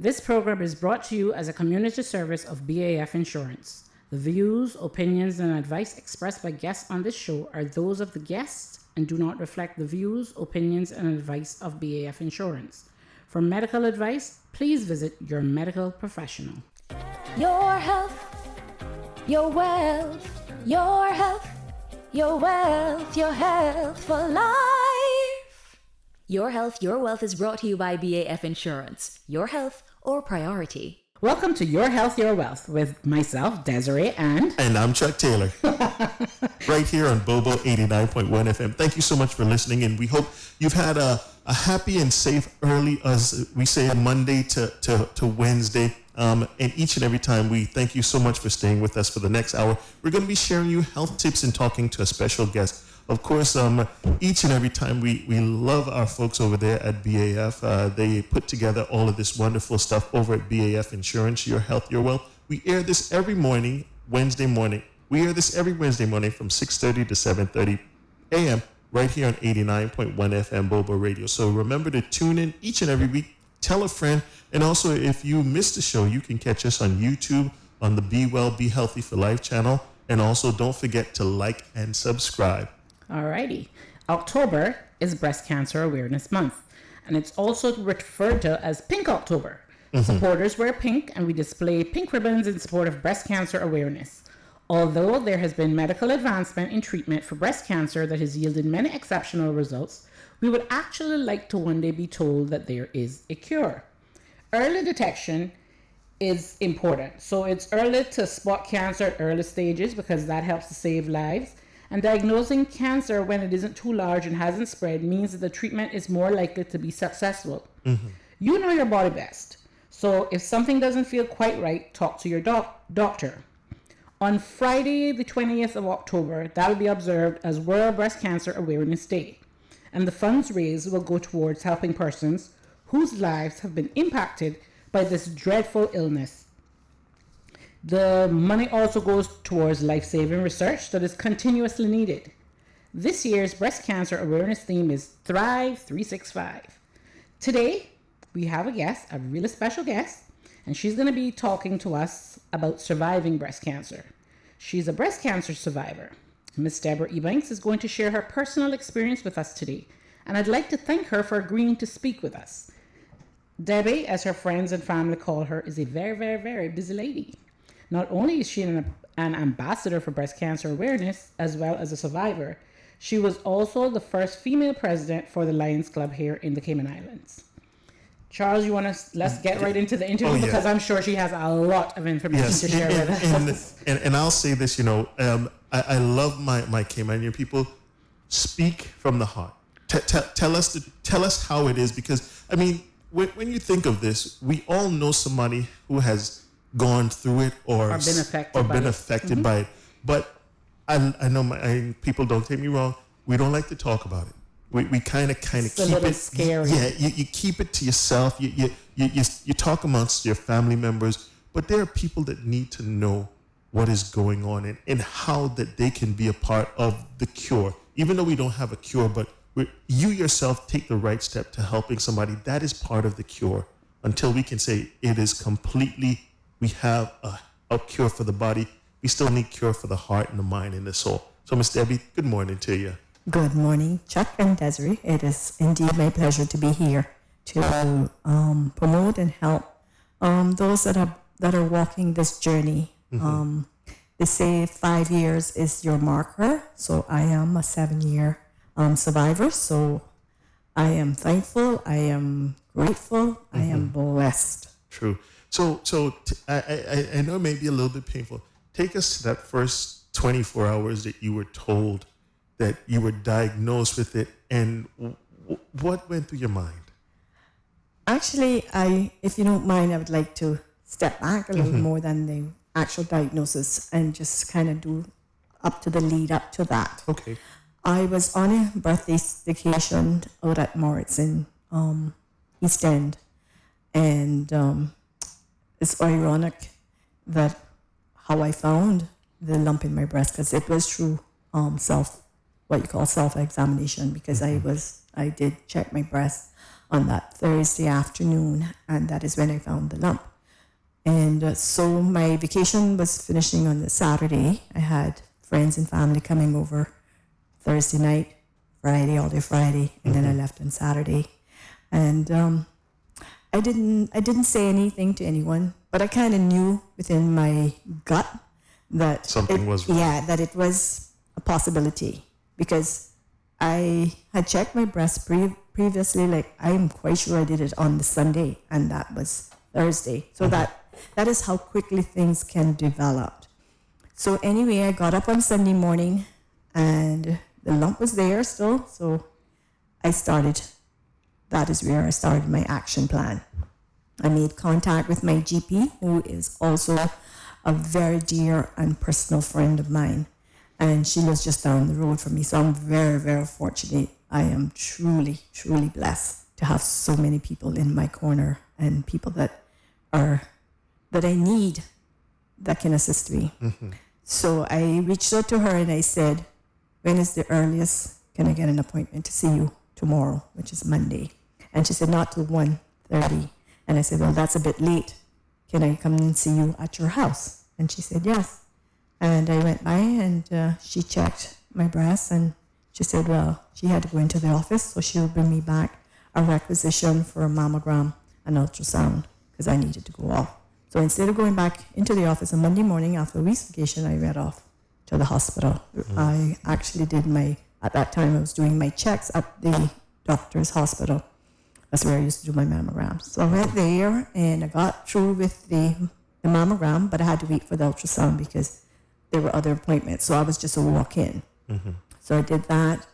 This program is brought to you as a community service of BAF Insurance. The views, opinions, and advice expressed by guests on this show are those of the guests and do not reflect the views, opinions, and advice of BAF Insurance. For medical advice, please visit your medical professional. Your health, your wealth, your health, your wealth, your health for life. Your Health, Your Wealth is brought to you by BAF Insurance. Your health or priority. Welcome to Your Health, Your Wealth with myself, Desiree, and I'm Chuck Taylor. Right here on Bobo 89.1 FM. Thank you so much for listening, and we hope you've had a happy and safe early, as we say, Monday to Wednesday. And each and every time, we thank you so much for staying with us for the next hour. We're going to be sharing you health tips and talking to a special guest. Of course, each and every time we love our folks over there at BAF. They put together all of this wonderful stuff over at BAF Insurance, Your Health, Your Wealth. We air this every morning, Wednesday morning. We air this every Wednesday morning from 6:30 to 7:30 a.m. right here on 89.1 FM Bobo Radio. So remember to tune in each and every week. Tell a friend. And also, if you missed the show, you can catch us on YouTube on the Be Well, Be Healthy for Life channel. And also, don't forget to like and subscribe. alrighty. October is Breast Cancer Awareness Month, and it's also referred to as Pink October. Supporters wear pink, and we display pink ribbons in support of breast cancer awareness. Although there has been medical advancement in treatment for breast cancer that has yielded many exceptional results, we would actually like to one day be told that there is a cure. Early detection is important. So it's early to spot cancer at early stages because that helps to save lives. And diagnosing cancer when it isn't too large and hasn't spread means that the treatment is more likely to be successful. You know your body best. So if something doesn't feel quite right, talk to your doctor. On Friday, the 20th of October, that will be observed as World Breast Cancer Awareness Day. And the funds raised will go towards helping persons whose lives have been impacted by this dreadful illness. The money also goes towards life-saving research that is continuously needed. This year's breast cancer awareness theme is Thrive 365. Today, we have a guest, a really special guest, and she's going to be talking to us about surviving breast cancer. She's a breast cancer survivor. Miss Deborah Ebanks is going to share her personal experience with us today, and I'd like to thank her for agreeing to speak with us. Debbie, as her friends and family call her, is a very, very, very busy lady. Not only is she an ambassador for breast cancer awareness, as well as a survivor, she was also the first female president for the Lions Club here in the Cayman Islands. Charles, let's get right into the interview because I'm sure she has a lot of information to share with us. And I'll say this, I love my Caymanian people. Speak from the heart. Tell us how it is, because I mean, when you think of this, we all know somebody who has gone through it or been affected by it. But I know people, don't take me wrong, we don't like to talk about it. We kind of keep it scary. Yeah, you keep it to yourself. You talk amongst your family members, but there are people that need to know what is going on and how that they can be a part of the cure. Even though we don't have a cure, but you yourself take the right step to helping somebody. That is part of the cure. Until we can say it is completely, we have a cure for the body, we still need cure for the heart and the mind and the soul. So, Miss Debbie, good morning to you. Good morning, Chuck and Desiree. It is indeed my pleasure to be here to promote and help those that are walking this journey. They say 5 years is your marker, so I am a 7-year survivor. So I am thankful. I am grateful. I am blessed. True. So I know it may be a little bit painful. Take us to that first 24 hours that you were told that you were diagnosed with it, and what went through your mind? Actually, if you don't mind, I would like to step back a little more than the actual diagnosis and just kind of do up to the lead up to that. Okay. I was on a birthday vacation out at Moritz in East End, and it's ironic that how I found the lump in my breast, because it was through what you call self-examination, because I did check my breast on that Thursday afternoon, and that is when I found the lump. And so my vacation was finishing on the Saturday. I had friends and family coming over Thursday night, Friday, all day Friday, and then I left on Saturday. And I didn't say anything to anyone, but I kind of knew within my gut that Something was wrong. Yeah, that it was a possibility, because I had checked my breast previously. Like, I'm quite sure I did it on the Sunday, and that was Thursday. So that is how quickly things can develop. So anyway, I got up on Sunday morning, and the lump was there still. So that is where I started my action plan. I made contact with my GP, who is also a very dear and personal friend of mine. And she was just down the road from me. So I'm very, very fortunate. I am truly, truly blessed to have so many people in my corner, and people that I need that can assist me. So I reached out to her and I said, when is the earliest can I get an appointment to see you tomorrow, which is Monday? And she said, not till 1:30. And I said, well, that's a bit late. Can I come and see you at your house? And she said, yes. And I went by and she checked my breast, and she said, well, she had to go into the office, so she would bring me back a requisition for a mammogram and ultrasound, because I needed to go off. So instead of going back into the office on Monday morning after a week's vacation, I went off to the hospital. I actually at that time I was doing my checks at the doctor's hospital. That's where I used to do my mammograms. So I went there and I got through with the mammogram, but I had to wait for the ultrasound because there were other appointments. So I was just a walk-in. So I did that,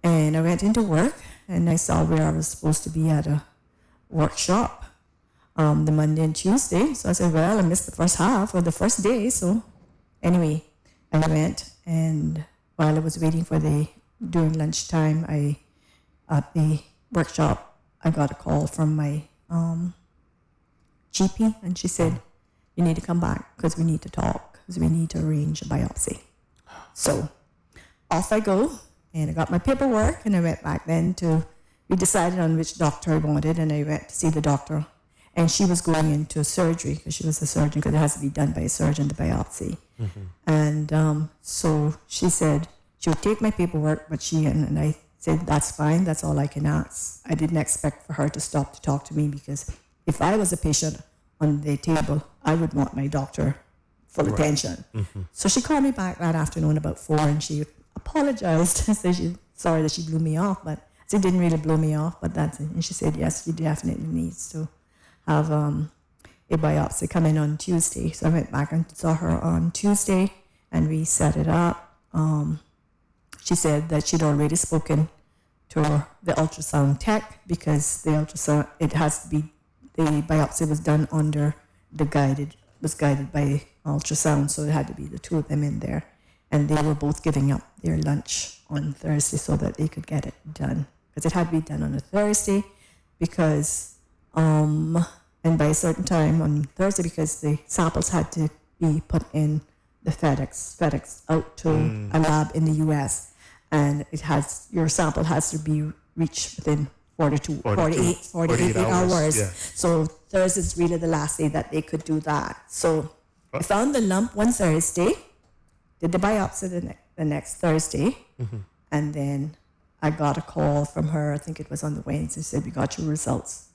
and I went into work, and I saw where I was supposed to be at a workshop the Monday and Tuesday. So I said, well, I missed the first half or the first day. So anyway, I went, and while I was waiting during lunchtime, at the workshop, I got a call from my GP, and she said, you need to come back because we need to talk, because we need to arrange a biopsy. So off I go, and I got my paperwork, and I went back then we decided on which doctor I wanted, and I went to see the doctor. And she was going into surgery, because she was a surgeon, because it has to be done by a surgeon, the biopsy. And so she said she would take my paperwork, but and I said, that's fine, that's all I can ask. I didn't expect for her to stop to talk to me, because if I was a patient on the table, I would want my doctor full attention. So she called me back that afternoon about 4, and she apologized and said she's sorry that she blew me off, but she didn't really blow me off, but that's it. And she said, yes, you definitely needs to have a biopsy come in on Tuesday. So I went back and saw her on Tuesday, and we set it up. She said that she'd already spoken to the ultrasound tech, because the ultrasound, it has to be, the biopsy was done was guided by ultrasound, so it had to be the two of them in there. And they were both giving up their lunch on Thursday so that they could get it done. Because it had to be done on a Thursday, because and by a certain time on Thursday, because the samples had to be put in the FedEx out to a lab in the US, and your sample has to be reached within 48 hours. Yeah. So Thursday is really the last day that they could do that. So I found the lump one Thursday, did the biopsy the next Thursday, and then I got a call from her, I think it was on the Wednesday, said, we got your results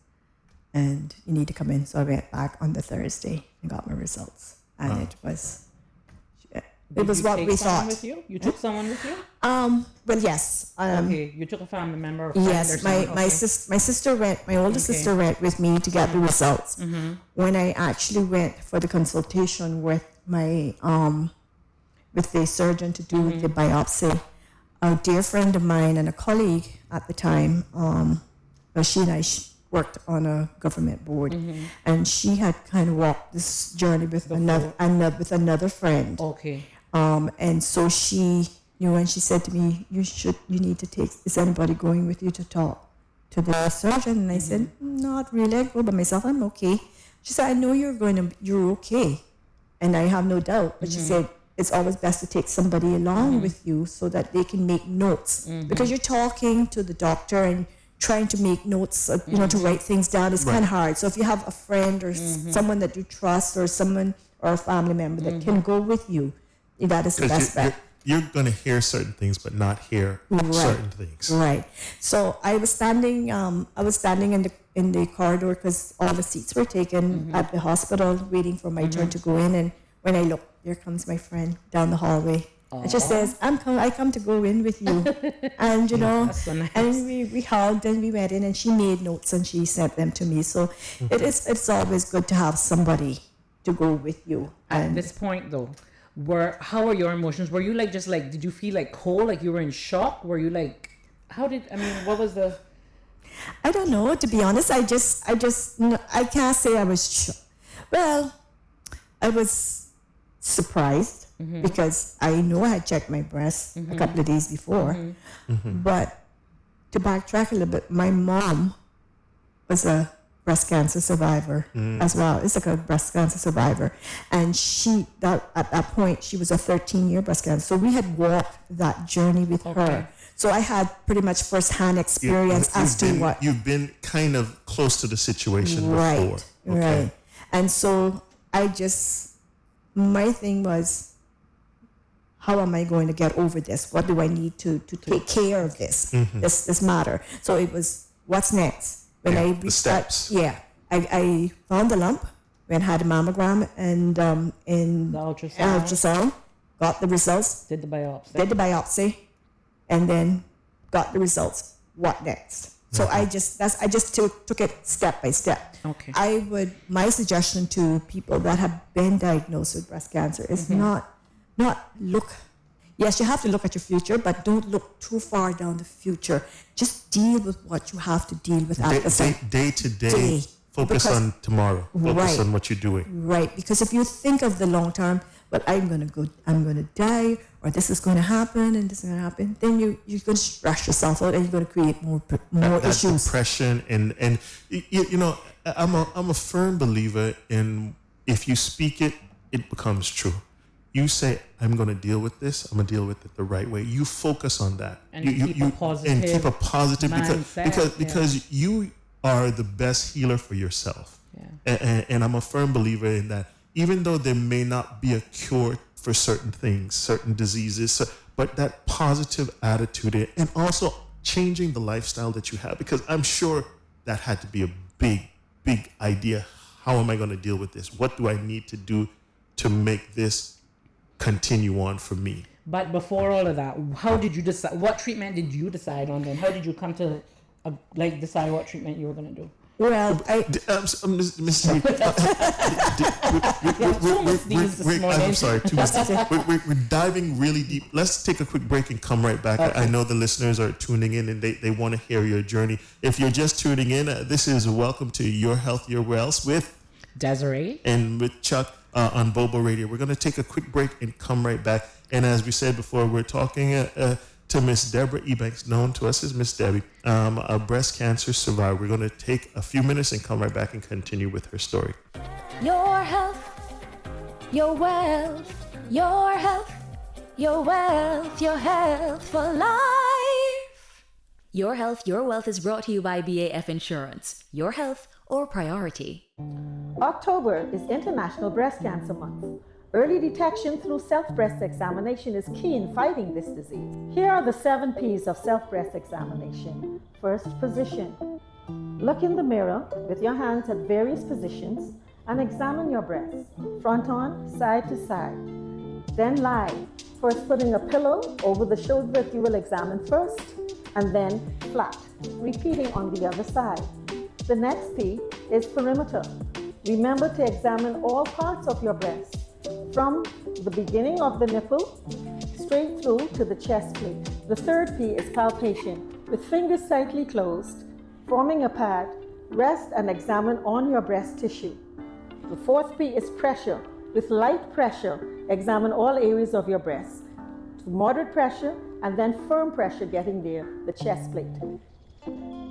and you need to come in. So I went back on the Thursday and got my results. And it was what we thought. With you? You took someone with you? Well, yes. Okay, you took a family member or friend Yes, or something. my sister went, my older sister went with me to get the results. When I actually went for the consultation with my with the surgeon to do the biopsy, a dear friend of mine and a colleague at the time, she and I worked on a government board, and she had kind of walked this journey with another friend. Okay. And so she knew, and she said to me, you need to take, is anybody going with you to talk to the surgeon? And I said, not really, I go by myself, I'm okay. She said, I know you're okay, and I have no doubt, but she said, it's always best to take somebody along with you so that they can make notes, because you're talking to the doctor and trying to make notes, to write things down is kind of hard. So if you have a friend or someone that you trust or someone or a family member that can go with you, that is the best bet. You're going to hear certain things, but not hear certain things. Right. So I was standing in the corridor because all the seats were taken at the hospital, waiting for my turn to go in. And when I look, there comes my friend down the hallway. It just says, I come to go in with you. And, That's so nice. and we hugged and we went in and she made notes and she sent them to me. So it's always good to have somebody to go with you. At this point, though, how are your emotions? Were you did you feel like cold, like you were in shock? Were you like, what was the... I don't know, to be honest. I can't say I was well, I was surprised because I know I had checked my breast a couple of days before. But to backtrack a little bit, my mom was a breast cancer survivor as well. It's like a breast cancer survivor. And at that point, she was a 13-year breast cancer. So we had walked that journey with her. So I had pretty much firsthand experience You've been kind of close to the situation before. Right. And so my thing was, how am I going to get over this? What do I need to take care of this matter? So it was, what's next? When the steps. I found the lump, when I had a mammogram and in the ultrasound, got the results. Did the biopsy. And then got the results. What next? So I just took it step by step. Okay. My suggestion to people that have been diagnosed with breast cancer is not look. Yes, you have to look at your future, but don't look too far down the future. Just deal with what you have to deal with at the day to day. Focus on tomorrow. Focus on what you're doing. Right, because if you think of the long term, but I'm going to die, or this is going to happen, and this is going to happen, then you're going to stress yourself out, and you're going to create more issues. Depression, and I'm a firm believer in, if you speak it, it becomes true. You say, I'm going to deal with this. I'm going to deal with it the right way. You focus on that. And keep a positive mindset, because you are the best healer for yourself. Yeah. And I'm a firm believer in that. Even though there may not be a cure for certain things, certain diseases, but that positive attitude and also changing the lifestyle that you have, because I'm sure that had to be a big, big idea. How am I going to deal with this? What do I need to do to make this continue on for me? But before all of that, how did you decide? What treatment did you decide on then? How did you come to decide what treatment you were going to do? Well, Miss T, I'm sorry. We're diving really deep. Let's take a quick break and come right back. Okay. I know the listeners are tuning in and they want to hear your journey. If you're just tuning in, this is Welcome to Your Health, Your Wealth with Desiree and with Chuck on Bobo Radio. We're going to take a quick break and come right back. And as we said before, we're talking to Miss Deborah Ebanks, known to us as Miss Debbie, a breast cancer survivor. We're going to take a few minutes and come right back and continue with her story. Your health, your wealth, your health, your wealth, your health for life. Your health, your wealth is brought to you by BAF Insurance. Your health, our priority. October is International Breast Cancer Month. Early detection through self-breast examination is key in fighting this disease. Here are the 7 P's of self-breast examination. First, position. Look in the mirror with your hands at various positions and examine your breasts, front on, side to side. Then lie, first putting a pillow over the shoulder that you will examine first, and then flat, repeating on the other side. The next P is perimeter. Remember to examine all parts of your breast, from the beginning of the nipple straight through to the chest plate. The third P is palpation. With fingers tightly closed, forming a pad, rest and examine on your breast tissue. The fourth P is pressure. With light pressure, examine all areas of your breast. To moderate pressure and then firm pressure getting near the chest plate.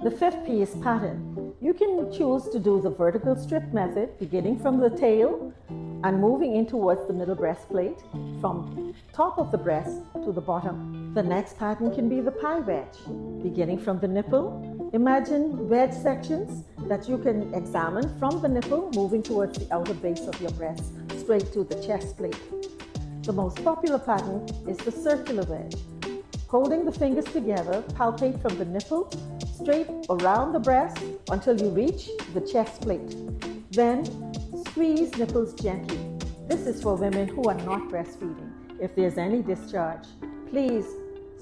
The fifth P is pattern. You can choose to do the vertical strip method, beginning from the tail and moving in towards the middle breastplate, from top of the breast to the bottom. The next pattern can be the pie wedge, beginning from the nipple Imagine wedge sections that you can examine from the nipple moving towards the outer base of your breast, straight to the chest plate. The most popular pattern is the circular wedge. Holding the fingers together, palpate from the nipple straight around the breast until you reach the chest plate. Then squeeze nipples gently. This is for women who are not breastfeeding. If there's any discharge, please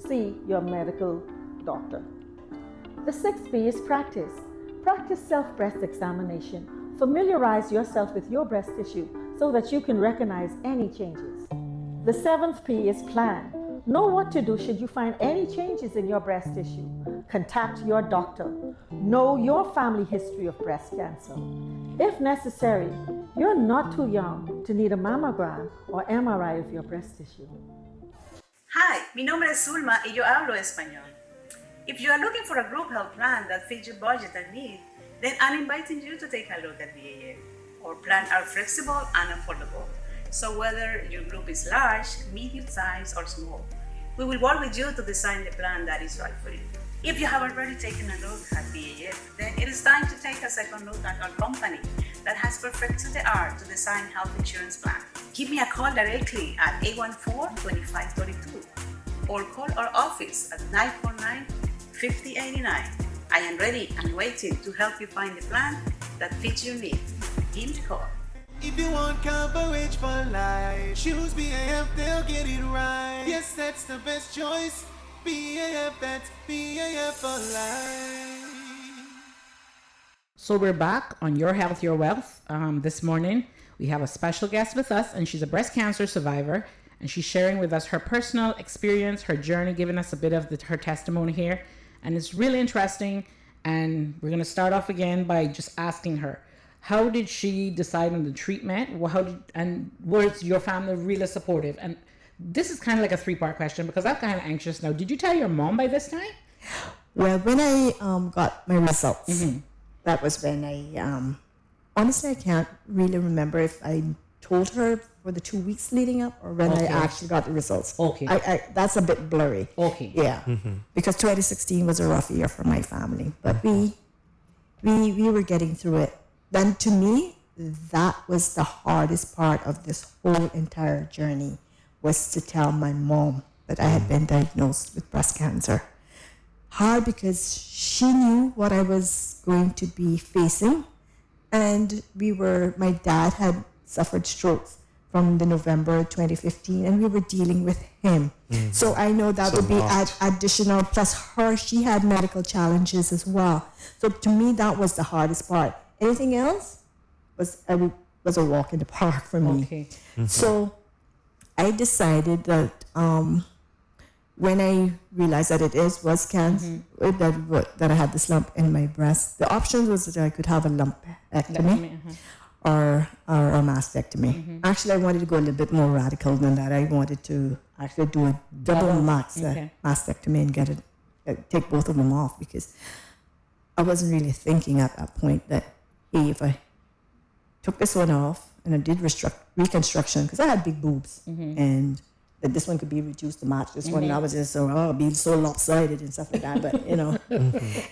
see your medical doctor. The 6th P is practice. Practice self-breast examination. Familiarize yourself with your breast tissue so that you can recognize any changes. The 7th P is plan. Know what to do should you find any changes in your breast tissue. Contact your doctor. Know your family history of breast cancer. If necessary, you're not too young to need a mammogram or MRI of your breast tissue. Hi, mi nombre es Zulma y yo hablo español. If you are looking for a group health plan that fits your budget and need, then I'm inviting you to take a look at VAF. Our plans are flexible and affordable. So whether your group is large, medium-sized, or small, we will work with you to design the plan that is right for you. If you have already taken a look at VAF, then it is time to take a second look at our company that has perfected the art to design health insurance plan. Give me a call directly at 814-2532 or call our office at 949-5089. I am ready and waiting to help you find the plan that fits your need. Give me a call. If you want coverage for life, choose BAF, they'll get it right. Yes, that's the best choice. BAF, that's BAF for life. So we're back on Your Health, Your Wealth. This morning, we have a special guest with us, and she's a breast cancer survivor, and she's sharing with us her personal experience, her journey, giving us a bit of her testimony here. And it's really interesting, and we're going to start off again by just asking her, how did she decide on the treatment? And was your family really supportive? And this is kind of like a 3-part question because I'm kind of anxious now. Did you tell your mom by this time? Well, when I got my results, that was when I, honestly, I can't really remember if I told her for the 2 weeks leading up or when I actually got the results. Okay. That's a bit blurry. Okay. Yeah. Because 2016 was a rough year for my family. But we were getting through it. Then to me, that was the hardest part of this whole entire journey, was to tell my mom that I had been diagnosed with breast cancer. Hard because she knew what I was going to be facing, and my dad had suffered strokes from the November 2015, and we were dealing with him. So I know that would be additional, plus she had medical challenges as well. So to me, that was the hardest part. Anything else was a walk in the park for me. Okay. So I decided that when I realized that it was cancer, that I had this lump in my breast, the option was that I could have a lumpectomy or a mastectomy. Actually, I wanted to go a little bit more radical than that. I wanted to actually do a double mastectomy and take both of them off, because I wasn't really thinking at that point that, hey, if I took this one off and I did reconstruction, because I had big boobs, and that this one could be reduced to match this one, and I was just being so lopsided and stuff like that. But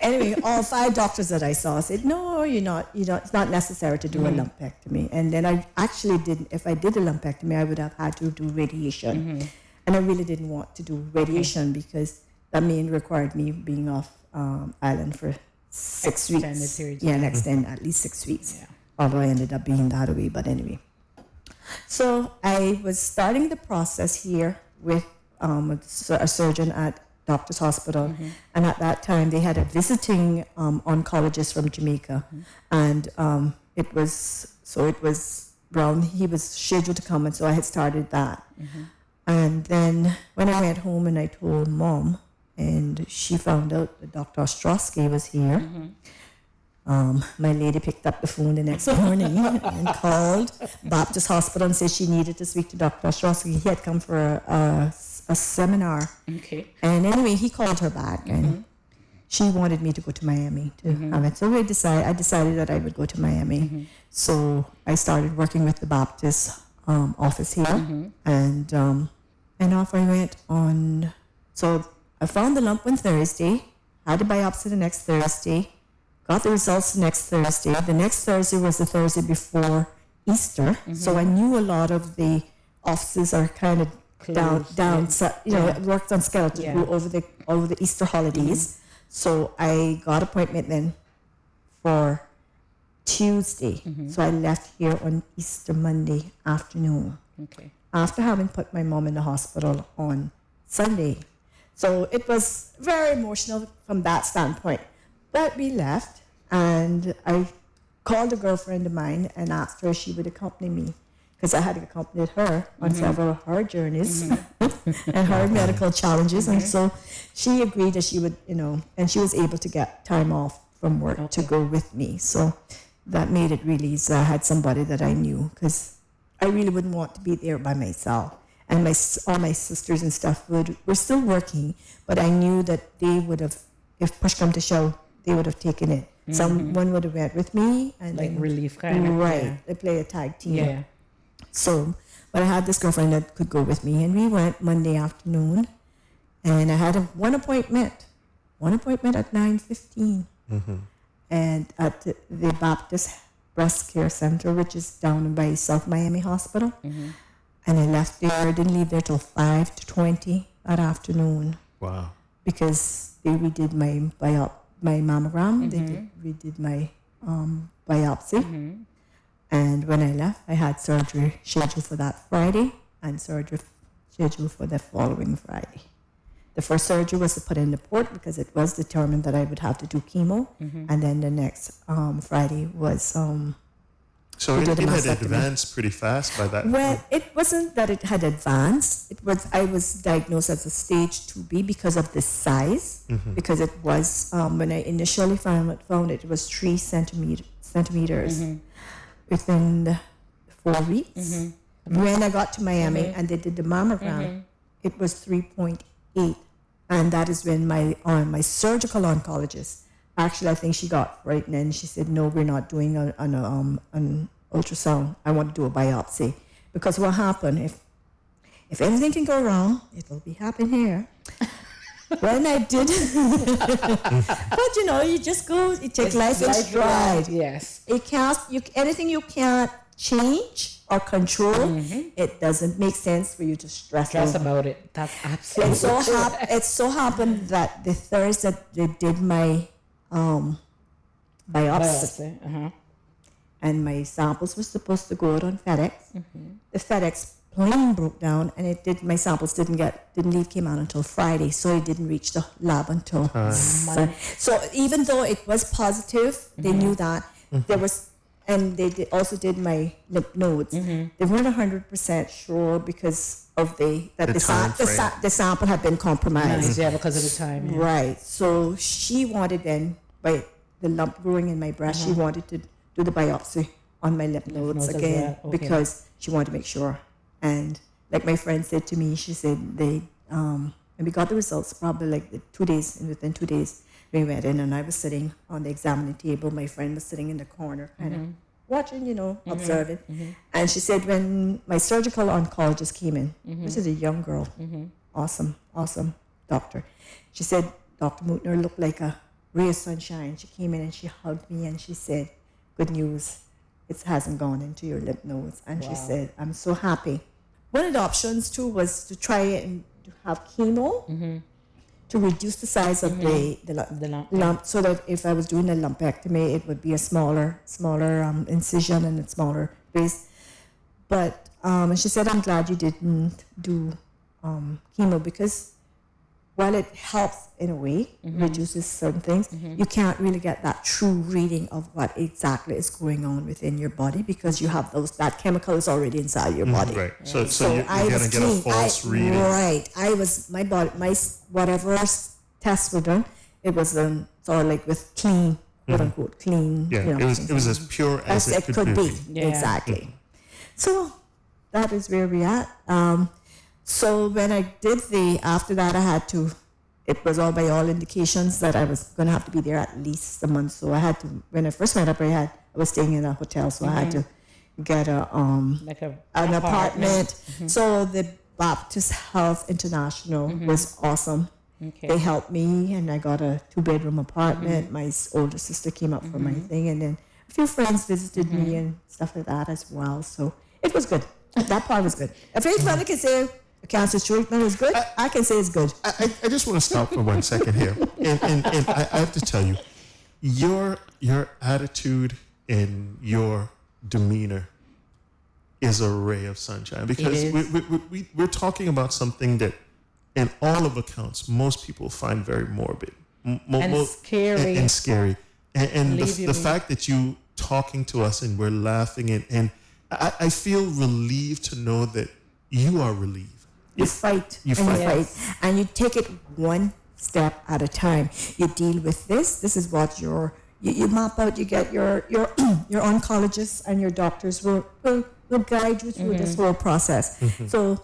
anyway, all 5 doctors that I saw said, no, it's not necessary to do a lumpectomy. And then I actually didn't. If I did a lumpectomy, I would have had to do radiation, and I really didn't want to do radiation because that required me being off island for 6 weeks. At least 6 weeks. Yeah. Although I ended up being that away, but anyway. So I was starting the process here with a surgeon at Doctor's Hospital, and at that time they had a visiting oncologist from Jamaica, and it was Brown. He was scheduled to come, and so I had started that. And then when I went home and I told Mom, and she found out that Dr. Ostrowski was here. My lady picked up the phone the next morning and called Baptist Hospital and said she needed to speak to Dr. Ostrowski. He had come for a seminar. Okay. And anyway, he called her back, and she wanted me to go to Miami to have it. So I decided that I would go to Miami. So I started working with the Baptist office here, and off I went on. So I found the lump on Thursday, had the biopsy the next Thursday, got the results the next Thursday. The next Thursday was the Thursday before Easter, so I knew a lot of the offices are kind of down. So, worked on skeleton crew over the Easter holidays. So I got appointment then for Tuesday. So I left here on Easter Monday afternoon. Okay. After having put my mom in the hospital on Sunday. So it was very emotional from that standpoint. But we left, and I called a girlfriend of mine and asked her if she would accompany me, because I had accompanied her on several of her journeys and her medical challenges. And so she agreed that she would, and she was able to get time off from work to go with me. So that made it really easy. I had somebody that I knew, because I really wouldn't want to be there by myself. And all my sisters and stuff were still working, but I knew that they would have, if push come to shove, they would have taken it. Someone would have went with me, and like then, relief kind of. right? Yeah. They play a tag team. Yeah. So, but I had this girlfriend that could go with me, and we went Monday afternoon, and I had one appointment at 9:15, and at the Baptist Breast Care Center, which is down by South Miami Hospital. And I left there, didn't leave there till 5:20 that afternoon. Wow. Because they redid my mammogram, they redid my biopsy. And when I left, I had surgery scheduled for that Friday and surgery scheduled for the following Friday. The first surgery was to put in the port, because it was determined that I would have to do chemo. And then the next Friday was... So it had advanced pretty fast by that Well, point. it wasn't that it had advanced. I was diagnosed as a stage 2B because of the size. Because it was, when I initially found it was 3 centimeters within 4 weeks. When I got to Miami and they did the mammogram, it was 3.8. And that is when my surgical oncologist, actually, I think she got frightened and she said, "No, we're not doing an ultrasound. I want to do a biopsy." Because what happened, if anything can go wrong, it will be happening here. When I did, but you just go, you take life in stride. Yes. Anything you can't change or control, it doesn't make sense for you to stress about it. That's absolutely It so happened that the Thursday they did my biopsy. And my samples were supposed to go out on FedEx. The FedEx plane broke down, and my samples didn't came out until Friday, so it didn't reach the lab until Sunday. So even though it was positive, they knew that there was, and they also did my lymph nodes. They weren't 100% sure because of the sample had been compromised. Yeah, because of the time. Yeah. Right. So she wanted then, by the lump growing in my breast, she wanted to do the biopsy on my lymph nodes again, because she wanted to make sure. And like my friend said to me, she said and we got the results probably like within 2 days we went in, and I was sitting on the examining table. My friend was sitting in the corner kind of watching, observing. And she said when my surgical oncologist came in, this is a young girl, awesome doctor. She said, Dr. Mootner looked like a ray of sunshine. She came in and she hugged me and she said, "Good news, it hasn't gone into your lymph nodes." And she said, "I'm so happy." One of the options too was to try and to have chemo to reduce the size of the lump, so that if I was doing a lumpectomy, it would be a smaller incision and a smaller base. But and she said, "I'm glad you didn't do chemo, because while it helps in a way, reduces certain things, you can't really get that true reading of what exactly is going on within your body, because you have that chemical is already inside your body." Right. So you're going to get a false reading. Right. My body, whatever tests were done, it was sort of like with clean, quote unquote, clean. Yeah, it was as pure as it could be. Yeah. Exactly. So that is where we're at. So when I did after that, it was all by all indications that I was going to have to be there at least a month. So I had to, when I first went up, I was staying in a hotel, so I had to get an apartment. So the Baptist Health International was awesome. Okay. They helped me, and I got a 2-bedroom apartment. My older sister came up for my thing, and then a few friends visited me and stuff like that as well. So it was good. That part was good. If anybody can say the cancer treatment is good, I can say it's good. I just want to stop for 1 second here, and I have to tell you, your attitude and your demeanor is a ray of sunshine, because we're talking about something that, in all of accounts, most people find very morbid and scary. and scary. And the fact that you talking to us and we're laughing, and I feel relieved to know that you are relieved. You fight. You fight. And you take it one step at a time. You deal with this. This is what you map out. You get your oncologists and your doctors will guide you through this whole process. So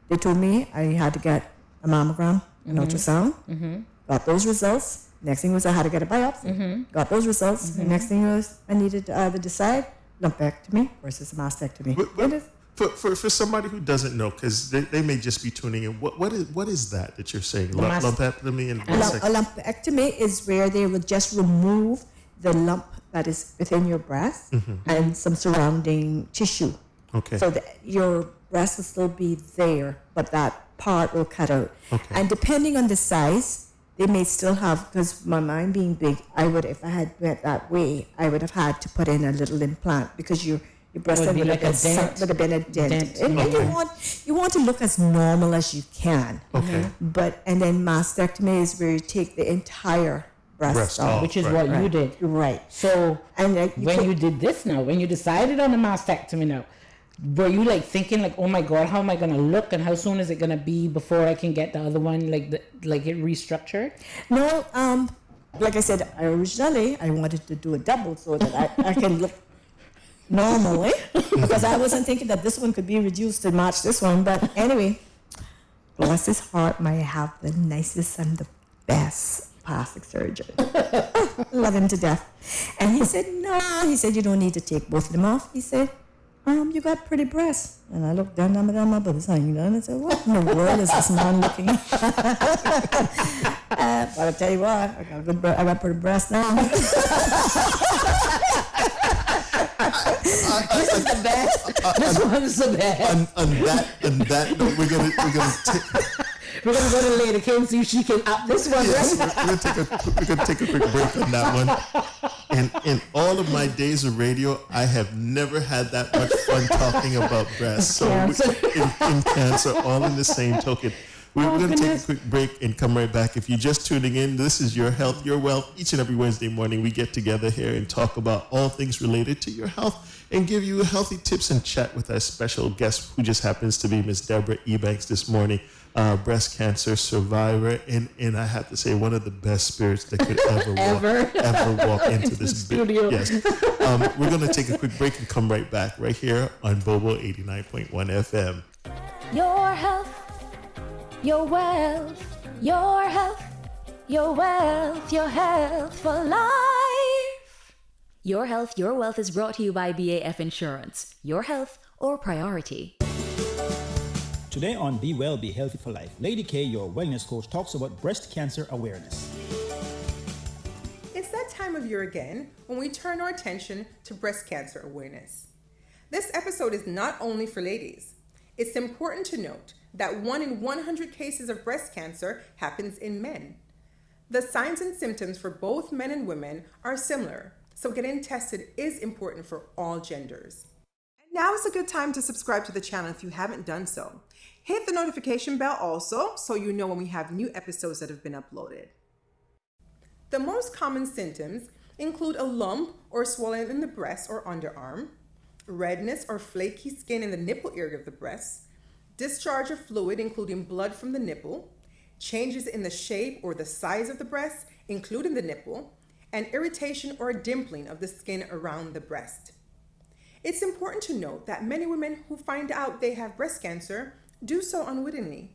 they told me I had to get a mammogram, an ultrasound. Got those results. Next thing was I had to get a biopsy. Got those results. The next thing was I needed to either decide lumpectomy versus a mastectomy. For somebody who doesn't know, because they may just be tuning in, what is that you're saying? Lumpectomy and a lumpectomy is where they will just remove the lump that is within your breast and some surrounding tissue. Okay. So that your breast will still be there, but that part will cut out. Okay. And depending on the size, they may still have, because my mind being big, if I had went that way, I would have had to put in a little implant, because your breast would like a dent. would have been a dent. And Okay. you want to look as normal as you can. Okay. And then mastectomy is where you take the entire breast off. Which is Right. what you did. Right. So And when you did this now, when you decided on the mastectomy now, were you like thinking like, oh my God, how am I gonna look, and how soon is it gonna be before I can get the other one, like it restructured? No, like I said, originally I wanted to do a double so that I can look normally, because I wasn't thinking that this one could be reduced to match this one. But anyway, bless his heart, may have the nicest and the best plastic surgeon. Love him to death. And he said, no, he said, you don't need to take both of them off. He said, you got pretty breasts. And I looked down my boobs, and I said, what in the world is this man looking at? But I'll tell you what, I got pretty breasts now. This is the best. This one is the best. On that note, we're gonna We're gonna go to Lady Kim, see if she can up this one. yes, Right? we're gonna take a quick break on that one. And in all of my days of radio, I have never had that much fun talking about breasts. So in cancer, all in the same token. We're going to take a quick break and come right back. If you're just tuning in, this is Your Health, Your Wealth. Each and every Wednesday morning, we get together here and talk about all things related to your health and give you healthy tips and chat with our special guest, who just happens to be Miss Deborah Ebanks this morning, breast cancer survivor. And I have to say, one of the best spirits that could ever walk into this studio. Yes. We're going to take a quick break and come right back right here on Bobo 89.1 FM. Your health, your wealth, your health, your wealth, your health for life. Your Health, Your Wealth is brought to you by BAF Insurance. Your health, our priority. Today on Be Well, Be Healthy for Life, Lady K, your wellness coach, talks about breast cancer awareness. It's that time of year again when we turn our attention to breast cancer awareness. This episode is not only for ladies. It's important to note that 1 in 100 cases of breast cancer happens in men. The signs and symptoms for both men and women are similar, so getting tested is important for all genders. And now is a good time to subscribe to the channel if you haven't done so. Hit the notification bell also so you know when we have new episodes that have been uploaded. The most common symptoms include a lump or swelling in the breast or underarm, redness or flaky skin in the nipple area of the breast, discharge of fluid including blood from the nipple, changes in the shape or the size of the breast, including the nipple, and irritation or dimpling of the skin around the breast. It's important to note that many women who find out they have breast cancer do so unwittingly.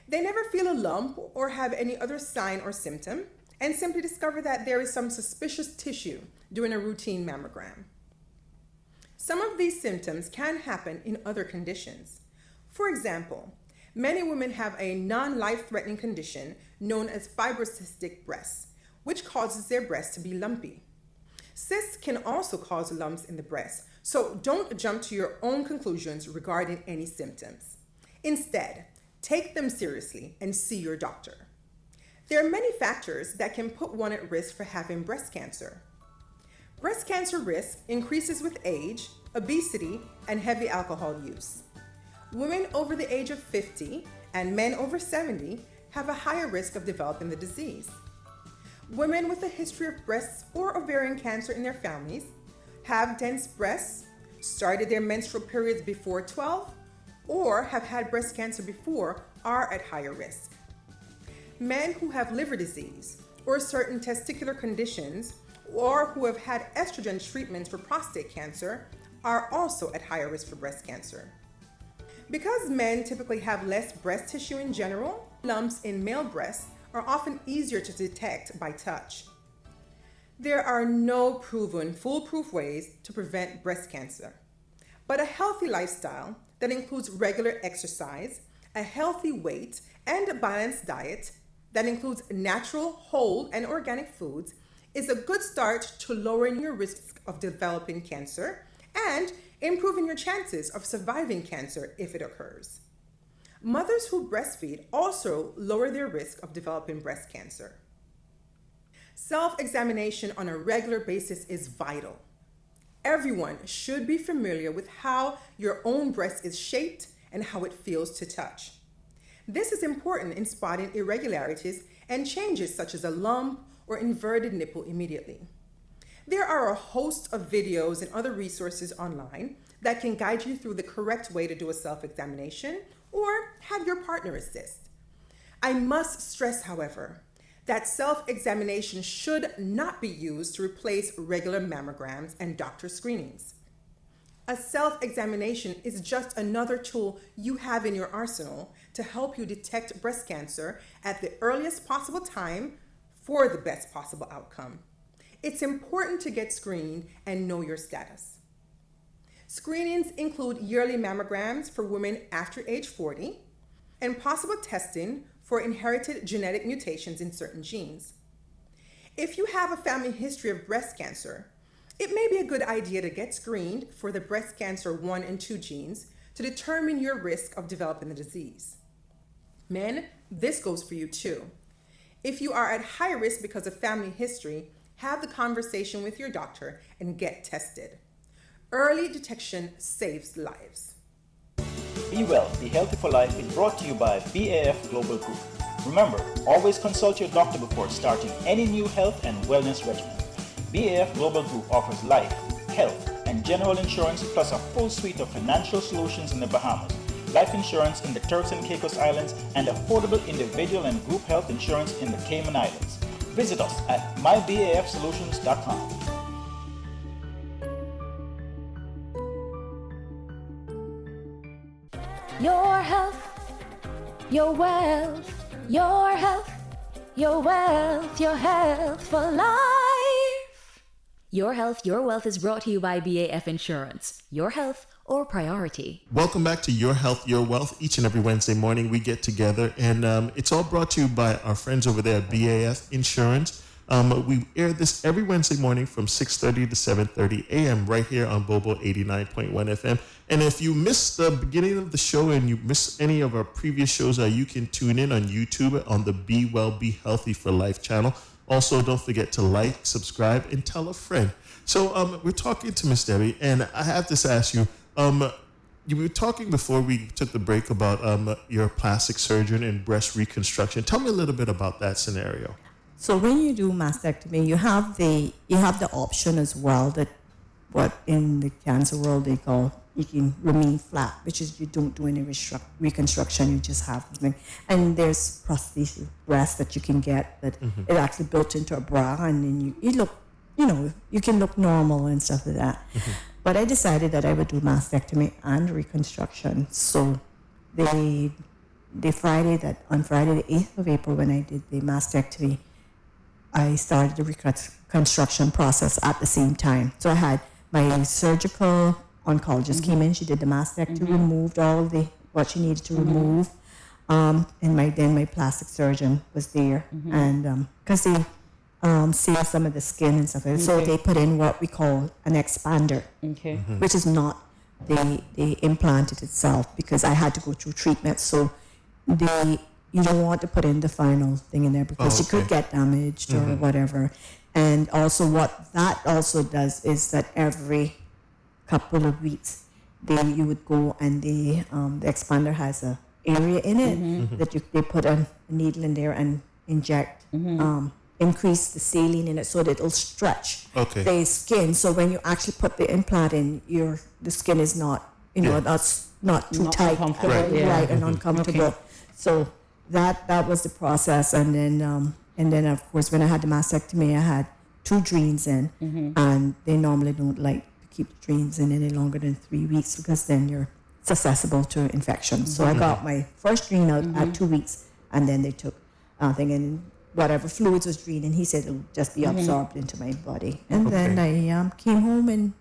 They never feel a lump or have any other sign or symptom, and simply discover that there is some suspicious tissue during a routine mammogram. Some of these symptoms can happen in other conditions. For example, Many women have a non-life-threatening condition known as fibrocystic breasts, which causes their breasts to be lumpy. Cysts can also cause lumps in the breast, so don't jump to your own conclusions regarding any symptoms. Instead, take them seriously and see your doctor. There are many factors that can put one at risk for having breast cancer. Breast cancer risk increases with age, obesity, and heavy alcohol use. Women over the age of 50 and men over 70 have a higher risk of developing the disease. Women with a history of breast or ovarian cancer in their families, have dense breasts, started their menstrual periods before 12, or have had breast cancer before are at higher risk. Men who have liver disease or certain testicular conditions, or who have had estrogen treatments for prostate cancer are also at higher risk for breast cancer. Because men typically have less breast tissue in general, lumps in male breasts are often easier to detect by touch. There are no proven foolproof ways to prevent breast cancer, but a healthy lifestyle that includes regular exercise, a healthy weight, and a balanced diet that includes natural, whole, and organic foods is a good start to lowering your risk of developing cancer and improving your chances of surviving cancer if it occurs. Mothers who breastfeed also lower their risk of developing breast cancer. Self-examination on a regular basis is vital. Everyone should be familiar with how your own breast is shaped and how it feels to touch. This is important in spotting irregularities and changes such as a lump or inverted nipple immediately. There are a host of videos and other resources online that can guide you through the correct way to do a self-examination or have your partner assist. I must stress, however, that self-examination should not be used to replace regular mammograms and doctor screenings. A self-examination is just another tool you have in your arsenal to help you detect breast cancer at the earliest possible time for the best possible outcome. It's important to get screened and know your status. Screenings include yearly mammograms for women after age 40 and possible testing for inherited genetic mutations in certain genes. If you have a family history of breast cancer, it may be a good idea to get screened for the breast cancer 1 and 2 genes to determine your risk of developing the disease. Men, this goes for you too. If you are at high risk because of family history, have the conversation with your doctor and get tested. Early detection saves lives. Be Well, Be Healthy for Life is brought to you by BAF Global Group. Remember, always consult your doctor before starting any new health and wellness regimen. BAF Global Group offers life, health, and general insurance plus a full suite of financial solutions in the Bahamas, life insurance in the Turks and Caicos Islands, and affordable individual and group health insurance in the Cayman Islands. Visit us at mybafsolutions.com. Your health, your wealth, your health, your wealth, your health for life. Your health, your wealth is brought to you by BAF Insurance. Your health or priority. Welcome back to Your Health, Your Wealth. Each and every Wednesday morning we get together, and it's all brought to you by our friends over there at BAF Insurance. We air this every Wednesday morning from 6:30 to 7:30 a.m. right here on Bobo 89.1 FM. And if you missed the beginning of the show and you missed any of our previous shows, you can tune in on YouTube on the Be Well, Be Healthy for Life channel. Also, don't forget to like, subscribe, and tell a friend. So we're talking to Miss Debbie, and I have to ask you, you were talking before we took the break about your plastic surgeon and breast reconstruction. Tell me a little bit about that scenario. So when you do mastectomy, you have the option as well that what in the cancer world they call you can remain flat, which is you don't do any reconstruction, you just have the thing. And there's prosthetic breast that you can get that it actually built into a bra, and then you look, you can look normal and stuff like that. But I decided that I would do mastectomy and reconstruction. So on Friday the 8th of April, when I did the mastectomy, I started the reconstruction process at the same time. So I had my surgical oncologist came in, she did the mastectomy, removed all what she needed to remove. And my plastic surgeon was there, and because they seal some of the skin and stuff, so they put in what we call an expander, which is not the implant itself, because I had to go through treatment. So you don't want to put in the final thing in there because you could get damaged or whatever. And also what that also does is that every couple of weeks, you would go and the expander has a area in it that they put a needle in there and inject, increase the saline in it so that it'll stretch the skin. So when you actually put the implant in, the skin is not, not too tight, right, and uncomfortable. So that was the process, and then of course when I had the mastectomy, I had 2 drains in, and they normally don't like to keep the drains in any longer than 3 weeks because then you're susceptible to infection. So I got my first drain out at 2 weeks, and then they took thing, and whatever fluids was draining, he said it'll just be absorbed into my body. And then I came home and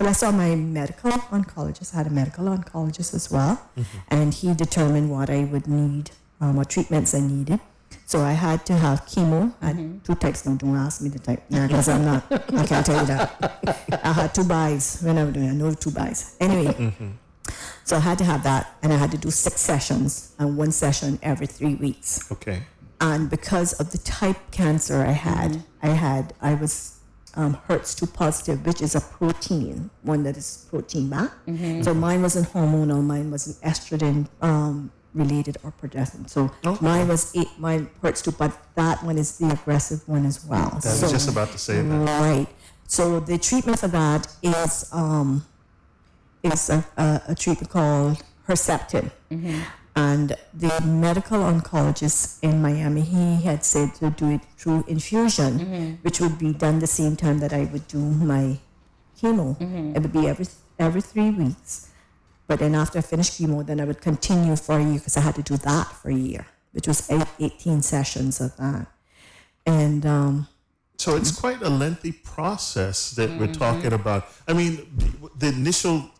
I saw my medical oncologist. I had a medical oncologist as well, and he determined what I would need, what treatments I needed. So I had to have chemo. I had 2 types. Now, don't ask me the type, because I can't tell you that. I had 2 buys when I was doing it. I know 2 buys. Anyway, so I had to have that, and I had to do 6 sessions, and 1 session every 3 weeks. Okay. And because of the type cancer I was HER2 positive, which is a protein, one that is protein back. So mine wasn't hormonal, mine wasn't estrogen related or progestin. So mine was mine HER2, but that one is the aggressive one as well. I was just about to say that. Right. So the treatment for that is a treatment called Herceptin. And the medical oncologist in Miami, he had said to do it through infusion, which would be done the same time that I would do my chemo. It would be every 3 weeks. But then after I finished chemo, then I would continue for a year because I had to do that for a year, which was 18 sessions of that. And so it's quite a lengthy process that we're talking about. I mean, the initial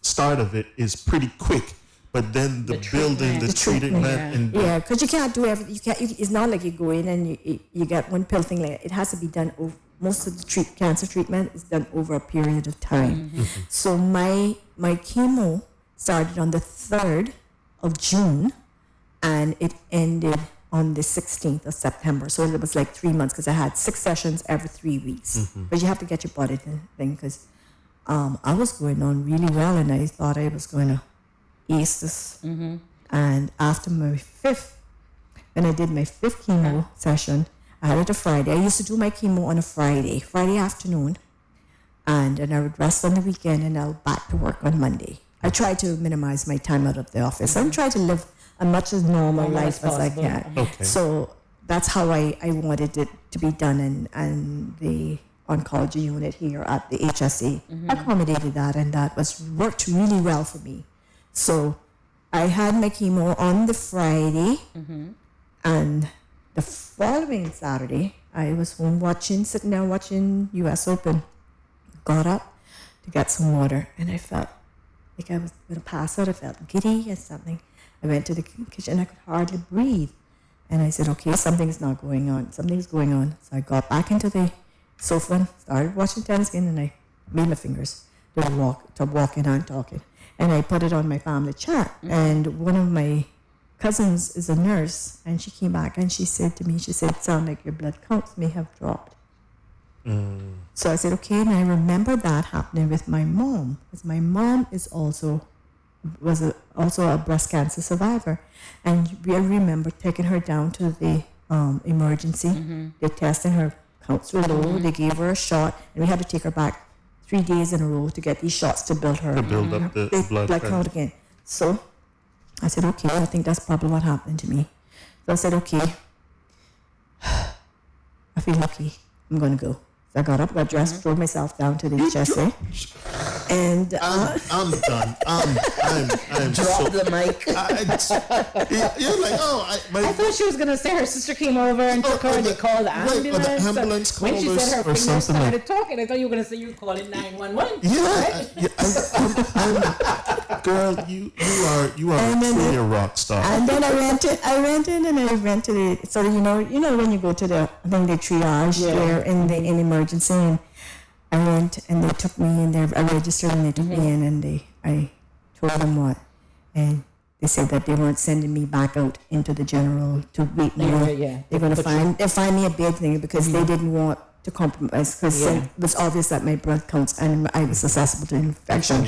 start of it is pretty quick. But then the building, the treatment, and because you can't do everything. It's not like you go in and you get one pill thing. Like it has to be done over. Most of the cancer treatment is done over a period of time. So my chemo started on the 3rd of June, and it ended on the 16th of September. So it was like 3 months because I had 6 sessions every 3 weeks. But you have to get your body thing because I was going on really well, and I thought I was going to ace this. And after my 5th, when I did my 5th chemo session, I had it a Friday. I used to do my chemo on a Friday afternoon, and then I would rest on the weekend, and I'll back to work on Monday. I try to minimize my time out of the office. I'm trying to live as much as normal life as I can. So that's how I wanted it to be done, and the oncology unit here at the HSA accommodated that, and that worked really well for me. So I had my chemo on the Friday, and the following Saturday, I was home sitting there watching US Open. Got up to get some water, and I felt like I was going to pass out. I felt giddy or something. I went to the kitchen, I could hardly breathe. And I said, okay, something's going on. So I got back into the sofa and started watching tennis again, and I made my fingers to walking and talking. And I put it on my family chat. And one of my cousins is a nurse, and she came back and she said to me, it sounds like your blood counts may have dropped. So I said, okay, and I remember that happening with my mom, because my mom was also a breast cancer survivor. And I remember taking her down to the emergency. They tested her counts were low. They gave her a shot, and we had to take her back 3 days in a row to get these shots to build up the blood count again. So I said, okay, I think that's probably what happened to me. So I said, okay, I feel lucky. I'm going to go. So I got up, got dressed, drove myself down to the HSA. And I'm done. I'm Drop the mic. You're like, I thought she was gonna say her sister came over and took her, and they called the ambulance. Right, the ambulance when she said her or fingers something started talking, I thought you were gonna say you were calling 911. Yeah, right? Girl, you are truly a rock star. And then I went in and I went to the, so you know when you go to the, I think they triage there in emergency, and I went and they took me in there. I registered and they took me in, and I told them what, and they said that they weren't sending me back out into the general to wait more. They're going to find me a bed thing because they didn't want to compromise, because it was obvious that my blood counts and I was susceptible to infection.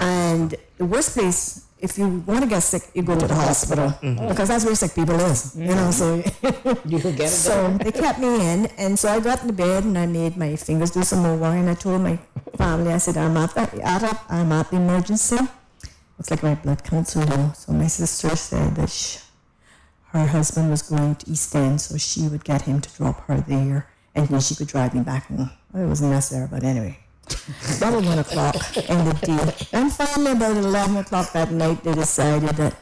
And the worst place, if you want to get sick, you go to the hospital, because that's where sick people is. You know, so you could get it. So they kept me in, and so I got in the bed and I made my fingers do some more work, and I told my family, I said, I'm at the emergency. It's like my blood counts are low. So my sister said that her husband was going to East End, so she would get him to drop her there, and then she could drive me back home. Well, it wasn't necessary, but anyway. That was 1 o'clock in the day. And finally, about 11 o'clock that night, they decided that,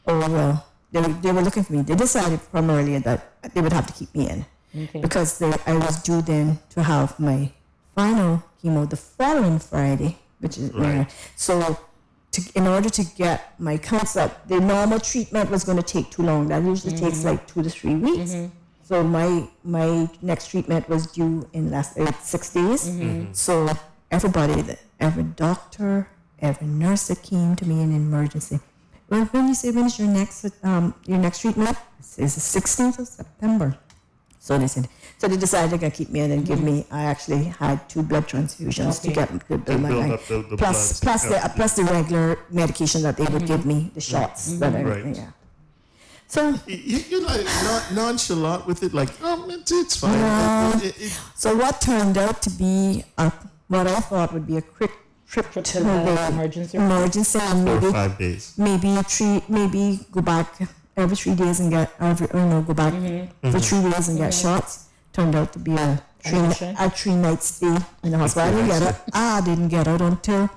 they were looking for me. They decided from earlier that they would have to keep me in. Okay. Because I was due then to have my final chemo the following Friday, which is so. In order to get my counts up, the normal treatment was going to take too long. That usually takes like 2 to 3 weeks. So my next treatment was due in 6 days. So every doctor, every nurse that came to me in emergency, well, when you say when's your next treatment? It's the 16th of September. So they said. So they decided they're going to keep me in and give me. I actually had 2 blood transfusions to get to build my life. Plus the regular medication that they would give me, the shots that everything. Yeah. So you're like not nonchalant with it, like it's fine. So what turned out to be what I thought would be a quick trip to the emergency, and maybe 4 or 5 days, maybe go back every 3 days and get go back for 3 days and get shots. Turned out to be a 3 night stay in the hospital. I didn't get out until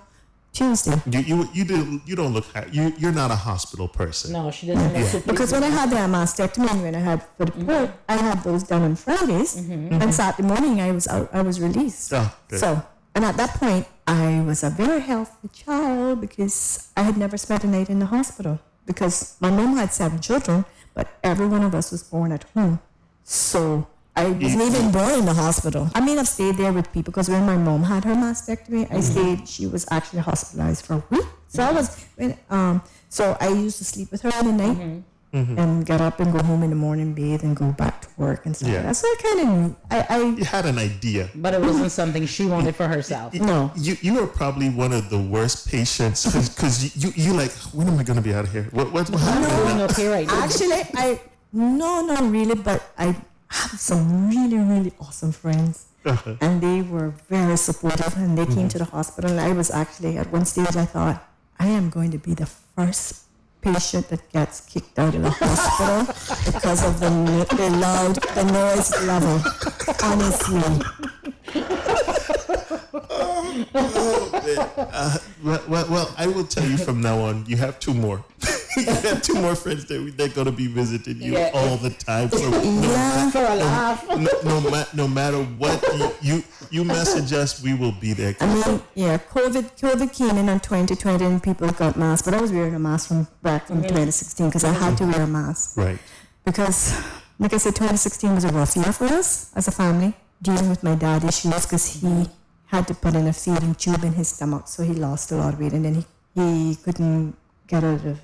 Tuesday. You don't look you're not a hospital person. No, she doesn't look because when I had the mastectomy and when I had for the port, I had those done on Fridays, and Saturday morning I was released. So, and at that point I was a very healthy child because I had never spent a night in the hospital, because my mom had 7 children, but every one of us was born at home. So I wasn't even born in the hospital. I mean, I've stayed there with people, because when my mom had her mastectomy, she was actually hospitalized for a week. So so I used to sleep with her in the night and get up and go home in the morning, bathe, and go back to work and stuff. Yeah. So I kind of knew. You had an idea. But it wasn't something she wanted for herself. No. You are probably one of the worst patients, because you like, when am I going to be out of here? What happened? No, okay, right. Actually, not really, but I have some really, really awesome friends, and they were very supportive, and they came to the hospital, and I was actually, at one stage, I thought, I am going to be the first patient that gets kicked out of the hospital because of the noise level, honestly. Well, I will tell you from now on, you have 2 more. You have 2 more friends that they're going to be visiting you all the time. So for a laugh. No matter what you message us, we will be there. I mean, COVID came in 2020 and people got masks, but I was wearing a mask from 2016 because I had to wear a mask. Right. Because, like I said, 2016 was a rough year for us as a family, dealing with my dad issues, because he had to put in a feeding tube in his stomach, so he lost a lot of weight, and then he couldn't get out of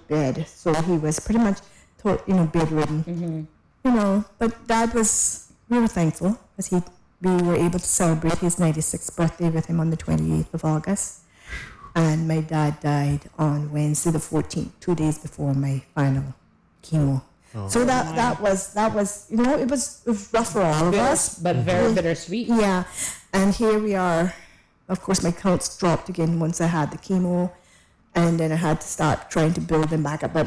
bed, so he was pretty much bedridden. But we were thankful, because we were able to celebrate his 96th birthday with him on the 28th of August, and my dad died on Wednesday the 14th, 2 days before my final chemo. So that was it was rough for all of us, but very bittersweet. Yeah, and here we are. Of course, my counts dropped again once I had the chemo, and then I had to start trying to build them back up. But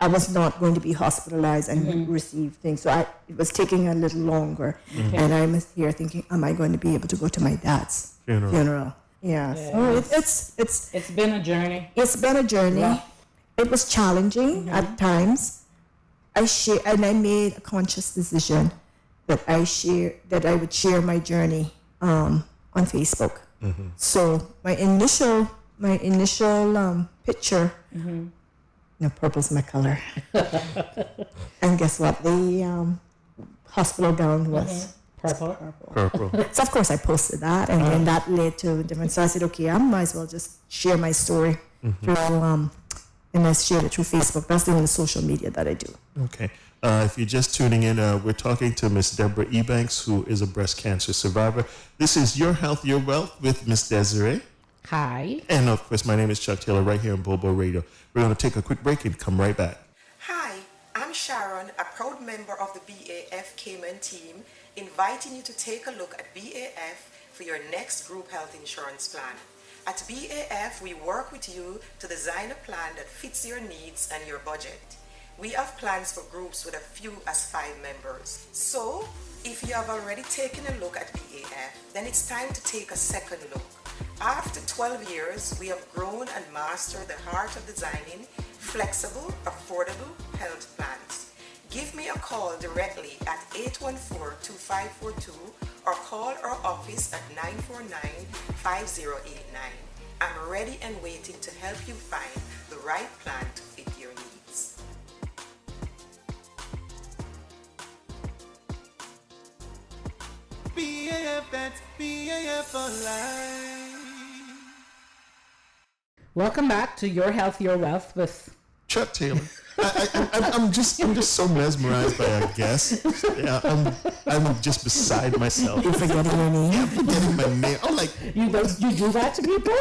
I was not going to be hospitalized and receive things, so it was taking a little longer. And I'm here thinking, am I going to be able to go to my dad's funeral? Yeah. So it's been a journey. It's been a journey. Yeah. It was challenging at times. I made a conscious decision that I would share my journey on Facebook. So my initial my initial picture. No, purple's my color. And guess what? The hospital gown was Purple. So of course I posted that, and then that led to different. So I said, okay, I might as well just share my story through, and I shared it through Facebook. That's the only social media that I do. Okay. If you're just tuning in, we're talking to Miss Deborah Ebanks, who is a breast cancer survivor. This is Your Health, Your Wealth with Miss Desiree. Hi. And of course, my name is Chuck Taylor, right here on Bobo Radio. We're going to take a quick break and come right back. Hi, I'm Sharon, a proud member of the BAF Cayman team, inviting you to take a look at BAF for your next group health insurance plan. At BAF, we work with you to design a plan that fits your needs and your budget. We have plans for groups with as few as 5 members. So, if you have already taken a look at BAF, then it's time to take a second look. After 12 years, we have grown and mastered the art of designing flexible, affordable health plans. Give me a call directly at 814-2542 or call our office at 949-5089. I'm ready and waiting to help you find the right plan to fit your needs. BAF, that's BAF for life. Welcome back to Your Health, Your Wealth with Chuck Taylor. I'm just so mesmerized by our guest. Yeah, I'm just beside myself. You're forgetting your name. I'm forgetting my name. I'm like, you do that to people.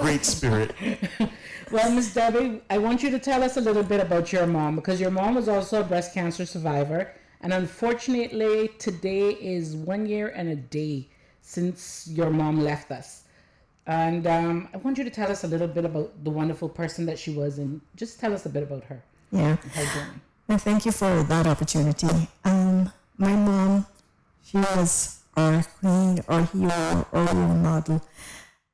great spirit. Well, Miss Debbie, I want you to tell us a little bit about your mom, because your mom was also a breast cancer survivor, and unfortunately today is 1 year and a day since your mom left us. And I want you to tell us a little bit about the wonderful person that she was, and just tell us a bit about her. Yeah. Her journey. And thank you for that opportunity. My mom, she was our queen, our hero, our role model.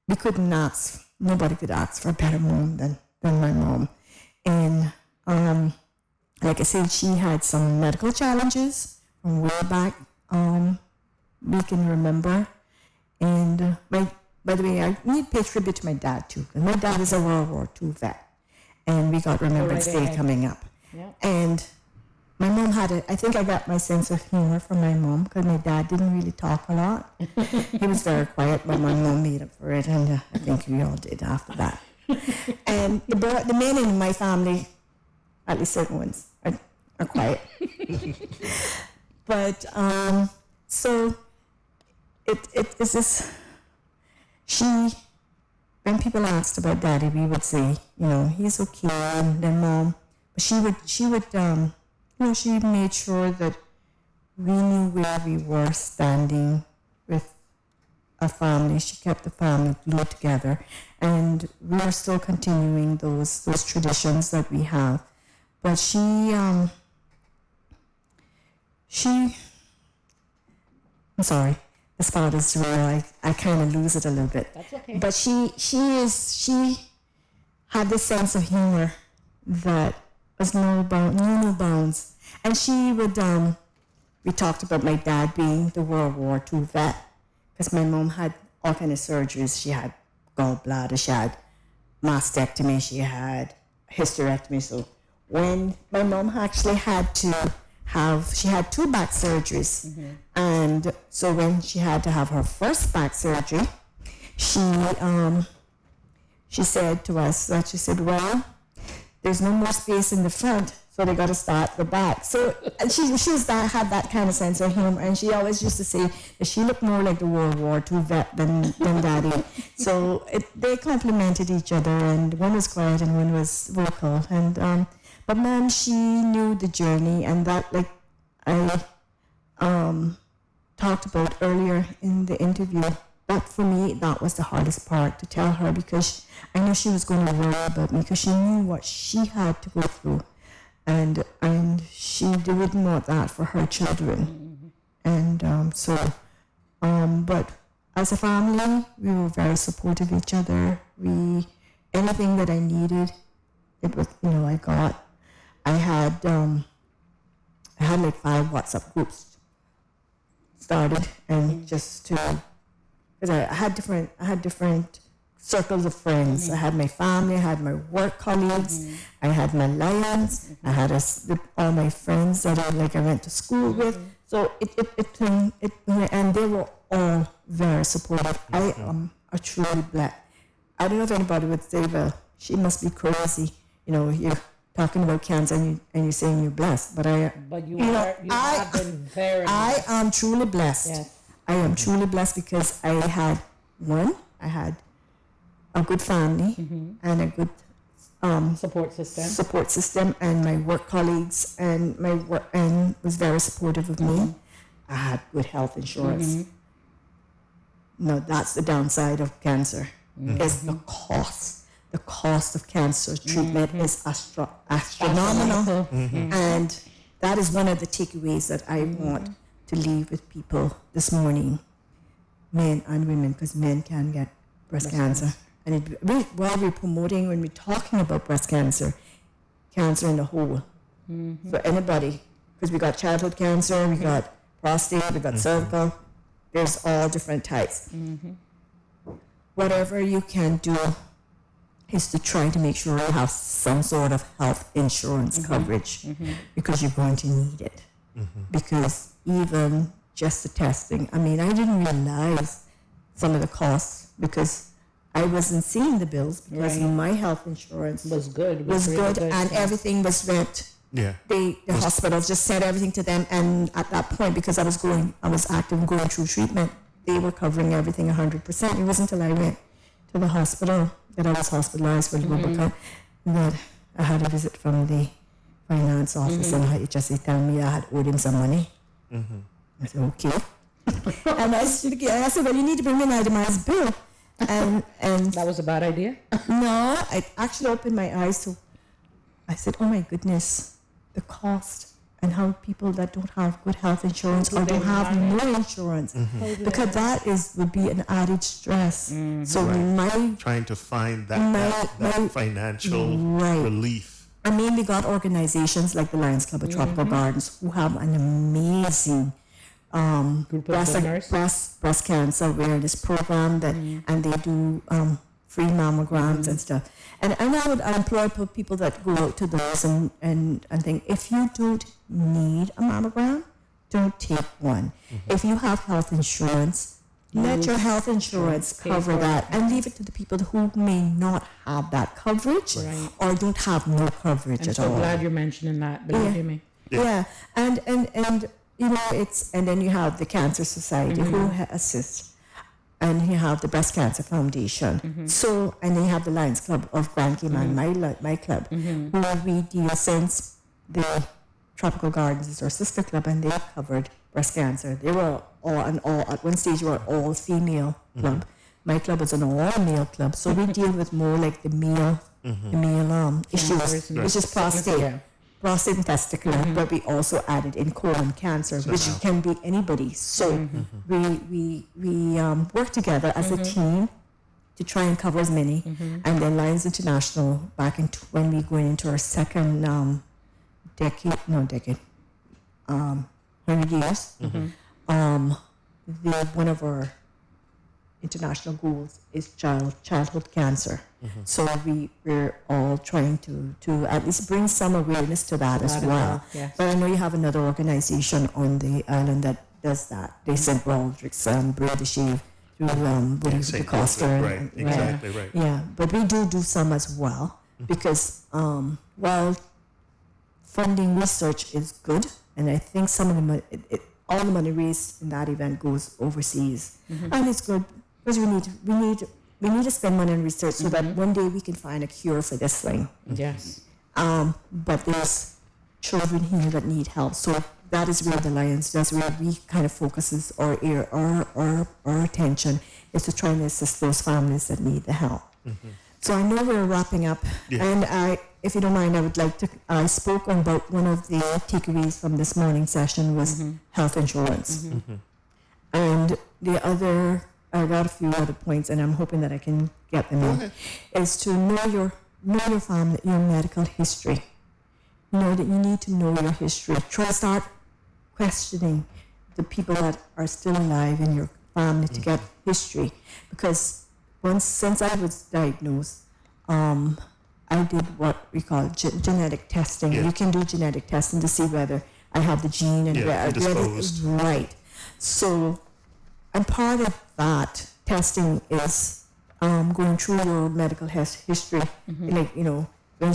We couldn't ask, nobody could ask for a better mom than my mom. And like I said, she had some medical challenges from way back we can remember. And by the way, I need to pay tribute to my dad too. My dad is a World War II vet, and we got Remembrance Day coming up. Yep. And my mom I think I got my sense of humor from my mom, because my dad didn't really talk a lot. He was very quiet, but my mom made up for it, and I think we all did after that. And the men in my family, at least certain ones, are quiet. But so it's this. When people asked about daddy, we would say, he's okay, and then mom, but she would, she made sure that we knew where we were standing with a family. She kept the family glued together, and we are still continuing those traditions that we have. But I'm sorry. The spot is where I kind of lose it a little bit. That's okay. But she had this sense of humor that was no bounds. And she would, we talked about my dad being the World War II vet, because my mom had all kind of surgeries. She had gallbladder, she had mastectomy, she had hysterectomy. So when my mom actually had to she had 2 back surgeries. Mm-hmm. And so when she had to have her first back surgery, she said to us that she said, well, there's no more space in the front, so they got to start the back. So and she had that kind of sense of humor, and she always used to say that she looked more like the World War II vet than Daddy. So they complemented each other, and one was quiet and one was vocal. And but Mom, she knew the journey, and that, like I talked about earlier in the interview, that for me, that was the hardest part to tell her, because I knew she was going to worry about me, because she knew what she had to go through, and she didn't want that for her children. And but as a family, we were very supportive of each other. Anything that I needed, it was, I got. I had like 5 WhatsApp groups started, and just to, because I had different circles of friends. I had my family, I had my work colleagues, I had my lions, I had all my friends that I went to school with. So and they were all very supportive. I am a truly blessed. I don't know if anybody would say, well, she must be crazy. You're talking about cancer and you're saying you're blessed. But have been very blessed. I am truly blessed. Yes. I am truly blessed because I had a good family and a good support system, and my work colleagues and was very supportive of me. I had good health insurance. No, that's the downside of cancer is the cost. The cost of cancer treatment is astronomical, and that is one of the takeaways that I want to leave with people this morning, men and women, because men can get breast cancer. And while we're promoting, when we're talking about breast cancer in the whole, for anybody, because we got childhood cancer, we got prostate, we got cervical, there's all different types. Whatever you can do is to try to make sure you have some sort of health insurance coverage, because you're going to need it. Because even just the testing, I didn't realize some of the costs because I wasn't seeing the bills because my health insurance was good, and everything was rent. Yeah, the hospital just sent everything to them, and at that point, because I was active going through treatment, they were covering everything 100%. It wasn't until I went to the hospital that I was hospitalized for Rubicon that I had a visit from the finance office, and he just told me I had owed him some money. I said, okay. And I said, well, you need to bring me an itemized bill. And that was a bad idea? No, I actually opened my eyes to, I said, oh my goodness, the cost and how people that don't have good health insurance or don't have no insurance, because that would be an added stress. So trying to find that financial relief. We got organizations like the Lions Club of Tropical Gardens who have an amazing breast cancer awareness program and they do free mammograms and stuff. And I would implore people that go out to those and think, if you don't need a mammogram, don't take one. If you have health insurance, let your health insurance cover that, and leave it to the people who may not have that coverage or don't have no coverage at all. I'm so glad you're mentioning that, believe me. Yeah. And and then you have the Cancer Society who assists, and you have the Breast Cancer Foundation. So, and then you have the Lions Club of Grand Cayman, my club, who we deal since the Tropical Gardens is our sister club, and they covered breast cancer. They were all at one stage we were all female club. My club is an all male club, so we deal with more like the male issues, which is prostate and testicular, but we also added in colon cancer, which can be anybody. So we work together as a team to try and cover as many. And then Lions International, when we go into our second 100 years, one of our international goals is childhood cancer. So we're all trying to at least bring some awareness to that as well. But I know you have another organization on the island that does that. They sent Baldrick's Brady Shave through the Costa. Exactly right. Yeah, but we do some as well, because while funding research is good, and I think some of the money, all the money raised in that event goes overseas, and it's good because we need to spend money on research so that one day we can find a cure for this thing. Yes. But there's children here that need help, so that is where the Lions, that's where we kind of focuses our attention, is to try and assist those families that need the help. So I know we're wrapping up, and if you don't mind, I would like to, I spoke about one of the takeaways from this morning session was health insurance. And the other, I got a few other points, and I'm hoping that I can get them in, is to know your family, your medical history. You know that you need to know your history. Try to start questioning the people that are still alive in your family to get history, because since I was diagnosed, I did what we call genetic testing. Yeah. You can do genetic testing to see whether I have the gene and whether predisposed. right. So, and part of that testing is going through your medical history. Like, you know, when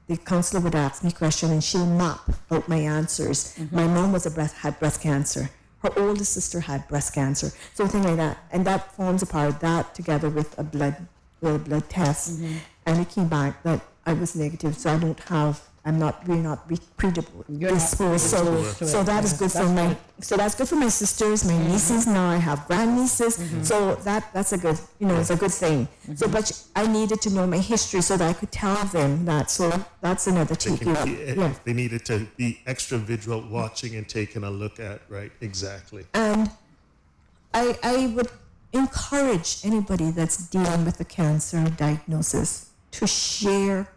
the counselor would ask me questions and she'll map out my answers. My mom had breast cancer. Her older sister had breast cancer, something like that, and that forms a part of that together with a blood test, and it came back that I was negative, so we're not predisposed. So that is good for my. So that's good for my sisters, my nieces. Now I have grandnieces. So that's a good, it's a good thing. So, but I needed to know my history so that I could tell them that. So that's another tip. They needed to be extra vigilant, watching and taking a look at, right? Exactly. And I would encourage anybody that's dealing with a cancer diagnosis to share.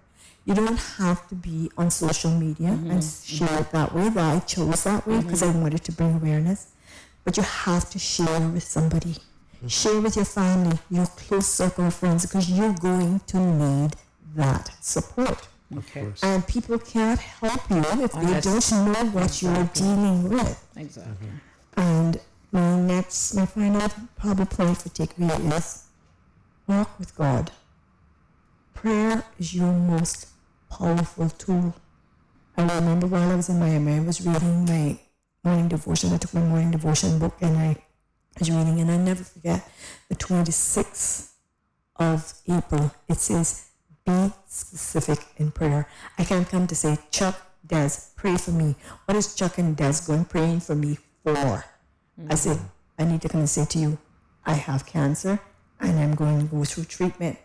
You don't have to be on social media and share it that way. That I chose that way because I wanted to bring awareness. But you have to share with somebody. Share with your family, your close circle of friends, because you're going to need that support. Okay. And people can't help you if they don't know what you're dealing with. Exactly. And my final probably point for takeaway is walk with God. Prayer is your most powerful tool. I remember while I was in Miami, I was reading my morning devotion. I took my morning devotion book and I was reading, and I never forget the 26th of April. It says, be specific in prayer. I can't come to say, Chuck, Des, pray for me. What is Chuck and Des going praying for me for? I said, I need to come and say to you, I have cancer and I'm going to go through treatment.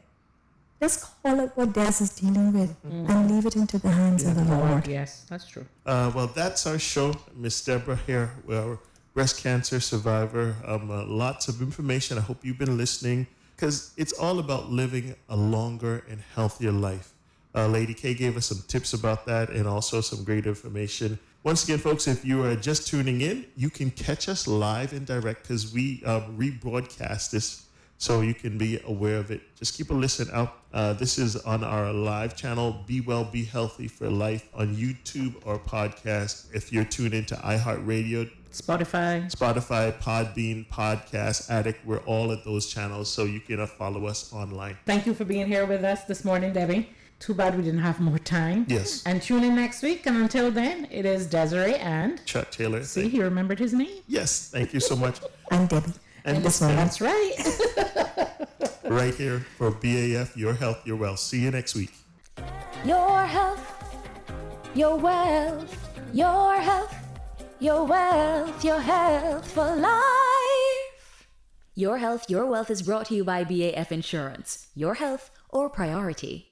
Just call it what Des is dealing with and leave it into the hands of the Lord. Yes, that's true. Well, that's our show. Miss Deborah here, our breast cancer survivor. Lots of information. I hope you've been listening because it's all about living a longer and healthier life. Lady K gave us some tips about that and also some great information. Once again, folks, if you are just tuning in, you can catch us live and direct because we rebroadcast this, so you can be aware of it. Just keep a listen out. This is on our live channel, Be Well, Be Healthy for Life, on YouTube or podcast. If you're tuned into iHeartRadio, Spotify, Podbean, Podcast Addict, we're all at those channels, so you can follow us online. Thank you for being here with us this morning, Debbie. Too bad we didn't have more time. Yes. And tune in next week. And until then, it is Desiree and Chuck Taylor. See, he remembered his name. Yes, thank you so much. And Debbie. And this one. That's right. Right here for BAF, Your Health, Your Wealth. See you next week. Your health, your wealth, your health, your wealth, your health for life. Your health, your wealth is brought to you by BAF Insurance. Your health, our priority.